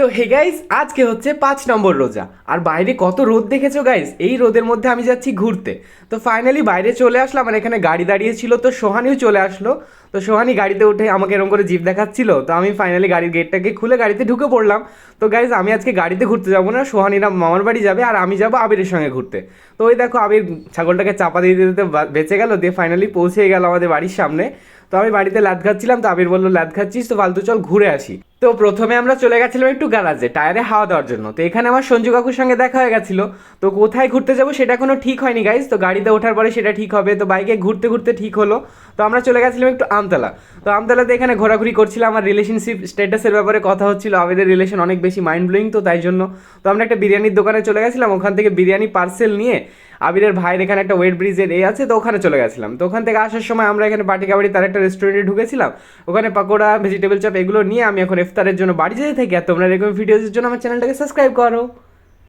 তো hey guys, আজকে হচ্ছে 5 নম্বর রোজা। আর বাইরে কত রোদ দেখেছো গাইস, এই রোদের মধ্যে আমি যাচ্ছি ঘুরতে। তো ফাইনালি বাইরে চলে আসলাম, আর এখানে গাড়ি দাঁড়িয়ে ছিল, তো সোহানিও চলে আসলো। তো সোহানি গাড়িতে উঠে আমাকে এরকম করে জিভ দেখাচ্ছিল, তো আমি ফাইনালি গাড়ির গেটটাকে খুলে গাড়িতে ঢুকে পড়লাম। তো গাইস, আমি আজকে গাড়িতে ঘুরতে যাবো না, সোহানিরা মামার বাড়ি যাবে আর আমি যাবো আবিরের সঙ্গে ঘুরতে। তো ওই দেখো, আবির ছাগলটাকে চাপা দিয়ে দিতে বেঁচে গেল, দিয়ে ফাইনালি পৌঁছে গেল আমাদের বাড়ির সামনে। তো আমি বাড়িতে লাদ খাচ্ছিলাম, তো আবির বললো লাদ খাচ্ছিস তো ফালতু, চল ঘুরে আসি। তো প্রথমে আমরা চলে গেছিলাম একটু গ্যারাজে টায়ারে হাওয়া দেওয়ার জন্য। তো এখানে আমার সঞ্জু কাকুর সঙ্গে দেখা হয়ে গেছিলো। তো কোথায় ঘুরতে যাবো সেটা কোনো ঠিক হয়নি গাইজ, তো গাড়িতে ওঠার পরে সেটা ঠিক হবে। তো বাইকে ঘুরতে ঘুরতে ঠিক হলো। তো আমরা চলে গেছিলাম একটু আমতলা। তো আমতলাতে এখানে ঘোরাঘুরি করছিলাম, আমার রিলেশনশিপ স্ট্যাটাসের ব্যাপারে কথা হচ্ছিল, আমাদের রিলেশন অনেক বেশি মাইন্ড ব্লোয়িং, তো তাই জন্য। তো আমরা একটা বিরিয়ানির দোকানে চলে গেছিলাম, ওখান থেকে বিরিয়ানি পার্সেল নিয়ে আবিরের ভাইয়ের এখানে একটা ওয়েট ব্রিজের আছে, তো ওখানে চলে গেছিলাম। তো ওখান থেকে আসার সময় আমরা এখানে পাটিকাবাড়ি তার একটা রেস্টুরেন্টে ঢুকেছিলাম, ওখানে পাকোড়া ভেজিটেবল চপ এগুলো নিয়ে আমি এখন ইফতারের জন্য বাড়ি যেতে থাকি। আর তোমরা এরকম ভিডিওর জন্য আমার চ্যানেলটাকে সাবস্ক্রাইব করো।